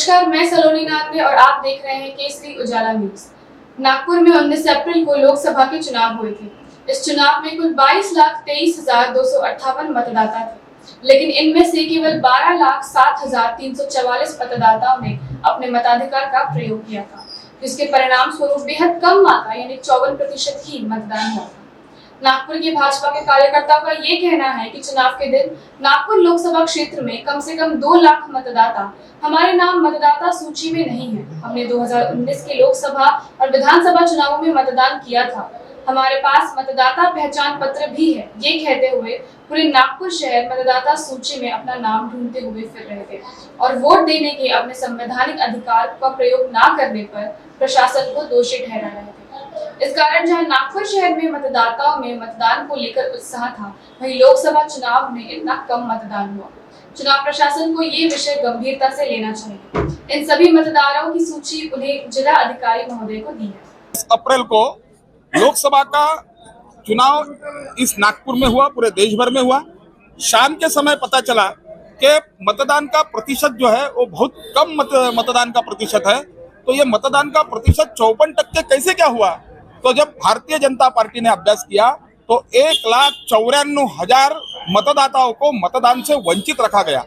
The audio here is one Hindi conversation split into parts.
नमस्कार, मैं सलोनी नागरे और आप देख रहे हैं केसरी उजाला न्यूज। नागपुर में 19 अप्रैल को लोकसभा के चुनाव हुए थे। इस चुनाव में कुल 22,23,258 मतदाता थे, लेकिन इनमें से केवल 12,07,344 मतदाताओं ने अपने मताधिकार का प्रयोग किया था, जिसके परिणाम स्वरूप बेहद कम मात्रा यानी 54% ही मतदान हुआ था। नागपुर के भाजपा के कार्यकर्ताओं का ये कहना है कि चुनाव के दिन नागपुर लोकसभा क्षेत्र में कम से कम 2 लाख मतदाता हमारे नाम मतदाता सूची में नहीं है। हमने 2019 के लोकसभा और विधानसभा चुनावों में मतदान किया था, हमारे पास मतदाता पहचान पत्र भी है। ये कहते हुए पूरे नागपुर शहर मतदाता सूची में अपना नाम ढूंढते हुए फिर रहे थे और वोट देने के अपने संवैधानिक अधिकार का प्रयोग न करने पर प्रशासन को दोषी ठहरा रहे थे। इस कारण जहां नागपुर शहर में मतदाताओं में मतदान को लेकर उत्साह था, वहीं लोकसभा चुनाव में इतना कम मतदान हुआ। चुनाव प्रशासन को ये विषय गंभीरता से लेना चाहिए। इन सभी मतदाताओं की सूची उन्हें जिला अधिकारी महोदय को दी है। 20 अप्रैल को लोकसभा का चुनाव इस नागपुर में हुआ, पूरे देश भर में हुआ। शाम के समय पता चला कि मतदान का प्रतिशत जो है वो बहुत कम मतदान का प्रतिशत है। तो ये मतदान का प्रतिशत 54% कैसे क्या हुआ? तो जब भारतीय जनता पार्टी ने अभ्यास किया तो 1,94,000 मतदाताओं को मतदान से वंचित रखा गया।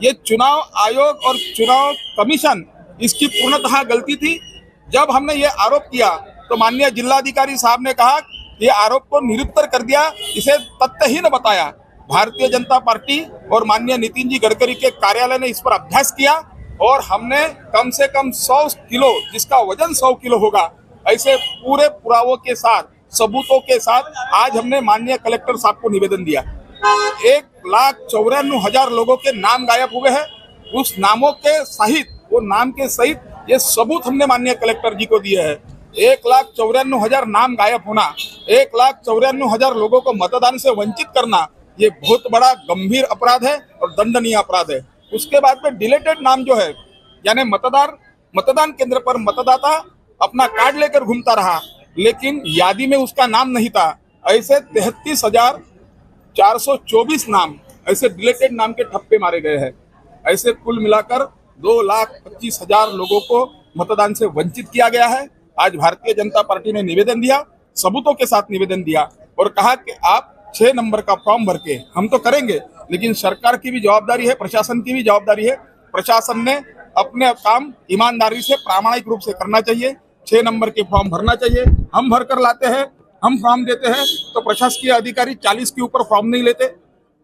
ये चुनाव आयोग और चुनाव कमीशन इसकी पूर्णतः गलती थी। जब हमने ये आरोप किया तो माननीय जिलाधिकारी साहब ने कहा ये आरोप को निरुत्तर कर दिया, इसे तथ्यहीन बताया। भारतीय जनता पार्टी और माननीय नितिन जी गडकरी के कार्यालय ने इस पर अभ्यास किया और हमने कम से कम 100 किलो, जिसका वजन 100 किलो होगा, ऐसे पूरे पुरावों के साथ, सबूतों के साथ आज हमने माननीय कलेक्टर साहब को निवेदन दिया। 1,94,000 लोगों के नाम गायब हुए हैं। उस नामों के सहित, वो नाम के सहित ये सबूत हमने माननीय कलेक्टर जी को दिए हैं। 1,94,000 नाम गायब होना, 1,94,000 लोगों को मतदान से वंचित करना, ये बहुत बड़ा गंभीर अपराध है और दंडनीय अपराध है। उसके बाद में डिलेटेड नाम जो है, यानी मतदान केंद्र पर मतदाता अपना कार्ड लेकर घूमता रहा लेकिन यादी में उसका नाम नहीं था। ऐसे 33,424 नाम ऐसे डिलेटेड नाम के ठप्पे मारे गए हैं। ऐसे कुल मिलाकर 2,25,000 लोगों को मतदान से वंचित किया गया है। आज भारतीय जनता पार्टी ने निवेदन दिया, सबूतों के साथ निवेदन दिया और कहा कि आप 6 नंबर का फॉर्म भर के, हम तो करेंगे लेकिन सरकार की भी जवाबदारी है, प्रशासन की भी जवाबदारी है। प्रशासन ने अपने काम ईमानदारी से, प्रामाणिक रूप से करना चाहिए। 6 नंबर के फॉर्म भरना चाहिए। हम भर कर लाते हैं, हम फॉर्म देते हैं तो प्रशासकीय अधिकारी 40 के ऊपर फॉर्म नहीं लेते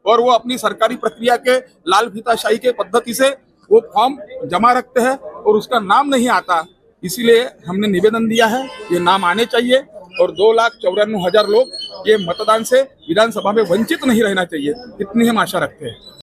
और वो अपनी सरकारी प्रक्रिया के लाल फीताशाही के पद्धति से वो फॉर्म जमा रखते हैं और उसका नाम नहीं आता। इसीलिए हमने निवेदन दिया है, ये नाम आने चाहिए और 2,94,000 लोग ये मतदान से विधानसभा में वंचित नहीं रहना चाहिए, इतनी हम आशा रखते हैं।